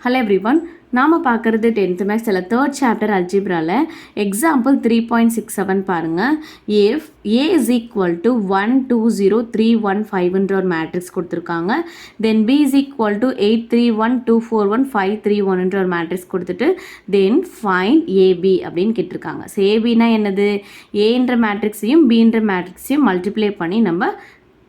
Hello everyone. நாம பார்க்குறது 10th maths இல்லை தேர்ட் சாப்டர் அல்ஜிப்ராவில் எக்ஸாம்பிள் 3.67 பாருங்கள். If A is equal to 1 2 0 3 1 5ன்ற ஒரு மேட்ரிக்ஸ் கொடுத்துருக்காங்க. தென் பி இஸ் ஈக்குவல் டு 8 3 1 2 4 1 5 3 1ன்ற ஒரு மேட்ரிக்ஸ் கொடுத்துட்டு தென் ஃபைண்ட் ஏபி அப்படின்னு கேட்டிருக்காங்க. ஸோ ஏபினா என்னது? ஏன்ற மேட்ரிக்ஸையும் பின்ற மேட்ரிக்ஸையும் மல்டிப்ளை பண்ணி நம்ம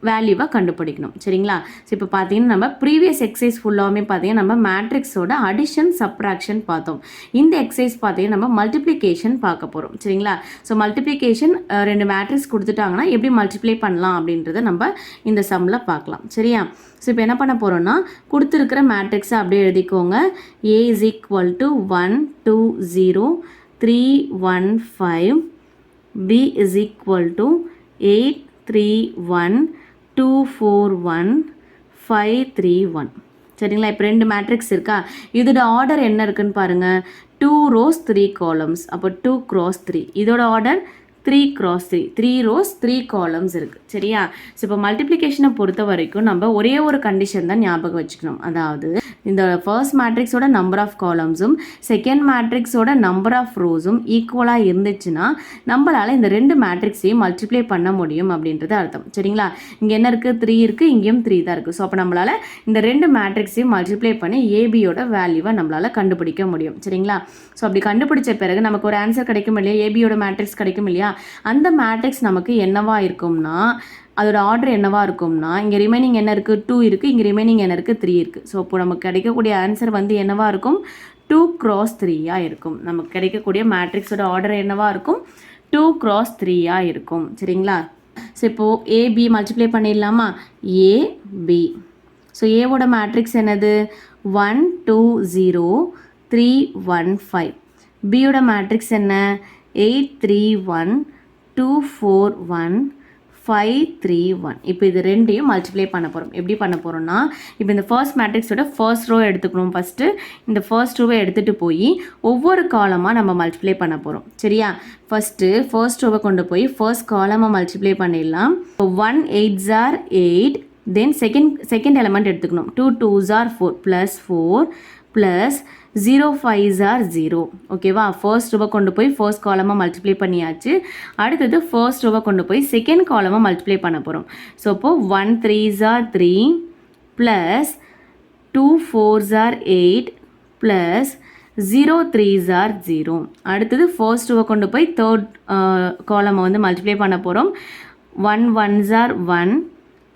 வேல்யூவை கண்டுபிடிக்கணும். சரிங்களா? ஸோ இப்போ பார்த்தீங்கன்னா நம்ம ப்ரீவியஸ் எக்ஸசைஸ் ஃபுல்லாகவே பார்த்தீங்கன்னா நம்ம மேட்ரிக்ஸோட அடிஷன் சப்ராக்ஷன் பார்த்தோம். இந்த எக்ஸசைஸ் பார்த்தீங்கன்னா நம்ம மல்டிப்ளிகேஷன் பார்க்க போகிறோம். சரிங்களா? ஸோ மல்டிப்ளிகேஷன் ரெண்டு மேட்ரிக்ஸ் கொடுத்துட்டாங்கன்னா எப்படி மல்டிப்ளை பண்ணலாம் அப்படின்றத நம்ம இந்த சம்மில் பார்க்கலாம். சரியா? ஸோ இப்போ என்ன பண்ண போகிறோம்னா கொடுத்துருக்கிற மேட்ரிக்ஸை அப்படியே எழுதிக்கோங்க. A is equal to 1 2 0 3 1 5, B is equal to 8 3 1 2 4 1 5 3 1. சரிங்களா? இப்போ ரெண்டு மேட்ரிக்ஸ் இருக்கா? இதோட ஆர்டர் என்ன இருக்குன்னு பாருங்கள். 2 rows 3 columns. அப்போ 2 cross 3. இதோட ஆர்டர் 3 cross 3. 3 rows 3 columns இருக்குது. சரியா? ஸோ இப்போ மல்டிப்ளிகேஷனை பொறுத்த வரைக்கும் நம்ம ஒரே ஒரு கண்டிஷன் தான் ஞாபகம் வச்சுக்கணும். அதாவது இந்த ஃபர்ஸ்ட் மேட்ரிக்ஸோட நம்பர் ஆஃப் காலம்ஸும் செகண்ட் மேட்ரிக்ஸோட நம்பர் ஆஃப் ரோஸும் ஈக்குவலாக இருந்துச்சுன்னா நம்மளால் இந்த ரெண்டு மேட்ரிக்ஸையும் மல்டிப்ளை பண்ண முடியும் அப்படின்றது அர்த்தம். சரிங்களா? இங்கே என்ன இருக்குது? 3 இருக்குது, இங்கேயும் 3 தான் இருக்குது. ஸோ அப்போ நம்மளால் இந்த ரெண்டு மேட்ரிக்ஸையும் மல்டிப்ளை பண்ணி ஏபியோட வேல்யூவை நம்மளால் கண்டுபிடிக்க முடியும். சரிங்களா? ஸோ அப்படி கண்டுபிடிச்ச பிறகு நமக்கு ஒரு ஆன்சர் கிடைக்கும் இல்லையா? ஏபியோட மேட்ரிக்ஸ் கிடைக்கும் இல்லையா? அந்த மேட்ரிக்ஸ் நமக்கு என்னவா இருக்கும்னா அதோட ஆர்டர் என்னவா இருக்கும்னா இங்கே ரிமைனிங் என்ன இருக்குது? 2 இருக்குது, இங்கே ரிமைனிங் என்ன இருக்குது? 3 இருக்குது. ஸோ இப்போ நமக்கு கிடைக்கக்கூடிய ஆன்சர் வந்து என்னவா இருக்கும்? 2 cross 3 இருக்கும். நமக்கு கிடைக்கக்கூடிய மேட்ரிக்ஸோட ஆர்டர் என்னவா இருக்கும்? 2 cross 3 இருக்கும். சரிங்களா? ஸோ இப்போது ஏபி மல்டிப்ளை பண்ணிடலாமா? ஏபி. ஸோ ஏவோட மேட்ரிக்ஸ் என்னது? 1 2 0 3 1 5. பியோட மேட்ரிக்ஸ் என்ன? 8 3 1 2 4 1 5 3 1. இப்போ இது ரெண்டையும் மல்டிப்ளை பண்ண போகிறோம். எப்படி பண்ண போகிறோம்னா இப்போ இந்த ஃபர்ஸ்ட் மேட்ரிக்ஸோட ஃபர்ஸ்ட் ரோ எடுத்துக்கணும். ஃபஸ்ட்டு இந்த ஃபர்ஸ்ட் ரோவை எடுத்துகிட்டு போய் ஒவ்வொரு காலமாக நம்ம மல்டிப்ளை பண்ண போகிறோம். சரியா? ஃபஸ்ட்டு ஃபர்ஸ்ட் ரோவை கொண்டு போய் ஃபர்ஸ்ட் காலமாக மல்டிப்ளை பண்ணிடலாம். 1 8s are 8. Then second element எடுத்துக்கணும். 2 2s are 4 plus 4 plus 0 5s are 0. ஓகேவா? ஃபர்ஸ்ட் ரோவை கொண்டு போய் ஃபர்ஸ்ட் காலமாக மல்டிப்ளை பண்ணியாச்சு. அடுத்தது ஃபர்ஸ்ட் ரோவை கொண்டு போய் செகண்ட் காலமாக மல்டிப்ளை பண்ண போகிறோம். ஸோ இப்போது 1 3s are 3 plus 2 4s are 8 plus 0 3s are 0. அடுத்தது ஃபர்ஸ்ட் ரோவை கொண்டு போய் தேர்ட் காலமை வந்து மல்டிப்ளை பண்ண போகிறோம். 1 1s are 1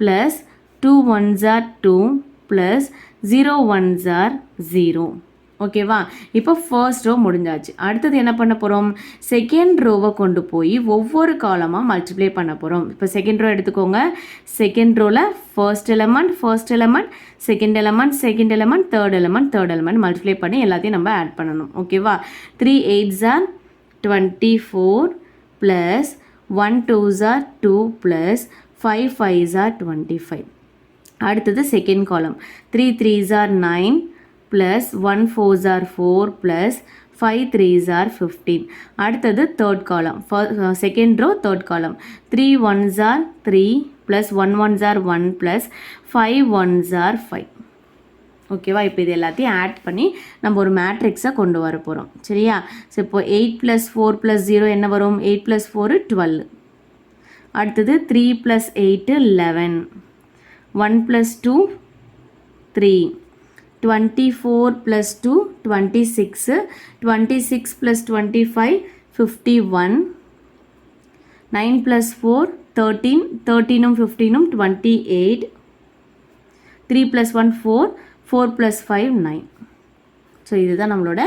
plus 2 1s are 2 plus 0 1s are 0. ஓகேவா? இப்போ ஃபர்ஸ்ட் ரோ முடிஞ்சாச்சு. அடுத்தது என்ன பண்ண போகிறோம்? செகண்ட் ரோவை கொண்டு போய் ஒவ்வொரு காலமாக மல்டிப்ளை பண்ண போகிறோம். இப்போ செகண்ட் ரோ எடுத்துக்கோங்க. செகண்ட் ரோவில் first element second element third element multiply பண்ணி எல்லாத்தையும் நம்ம ஆட் பண்ணணும். ஓகேவா? 3 8s are 24 plus 1 2s are 2 plus 5 5s are 25. அடுத்தது second column 3 3s are 9 plus 1 4s are 4 plus 5 3s are 15. அடுத்தது தேர்ட் காலம் செகண்ட் ரோ தேர்ட் காலம் 3 1s are 3 plus 1 1s are 1 plus 5 1s are 5. ஓகேவா? இப்போ இது எல்லாத்தையும் ஆட் பண்ணி நம்ம ஒரு மேட்ரிக்ஸை கொண்டு வர போகிறோம். சரியா? ஸோ இப்போ 8 ப்ளஸ் 4 ப்ளஸ் 0 என்ன வரும்? 8 ப்ளஸ் 4 12. அடுத்தது 3 plus 8 11. 1 plus 2 3. 24 plus 2 26. 26 plus 25 51. 9 plus 4 13. 13ம் 15ம் 28. 3 plus 1 4. 4 plus 5 9. So இதுதான் நம்மளோட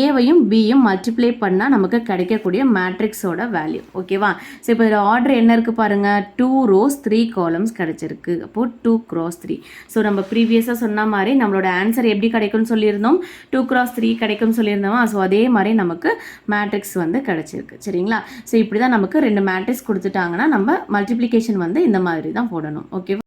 ஏவையும் பியும் மல்டிப்ளை பண்ணால் நமக்கு கிடைக்கக்கூடிய மேட்ரிக்ஸோட வேல்யூ. ஓகேவா? ஸோ இப்போ இதில் ஆர்டர் என்ன இருக்குது பாருங்கள். 2 rows 3 columns கிடச்சிருக்கு. அப்போது 2 cross 3. ஸோ நம்ம ப்ரீவியஸாக சொன்ன மாதிரி நம்மளோட ஆன்சர் எப்படி கிடைக்கும்னு சொல்லியிருந்தோம்? 2 cross 3 கிடைக்கும்னு சொல்லியிருந்தோமா? ஸோ அதே மாதிரி நமக்கு மேட்ரிக்ஸ் வந்து கிடச்சிருக்கு. சரிங்களா? ஸோ இப்படி தான் நமக்கு ரெண்டு மேட்ரிக்ஸ் கொடுத்துட்டாங்கன்னா நம்ம மல்டிப்ளிகேஷன் வந்து இந்த மாதிரி தான் போடணும். ஓகேவா?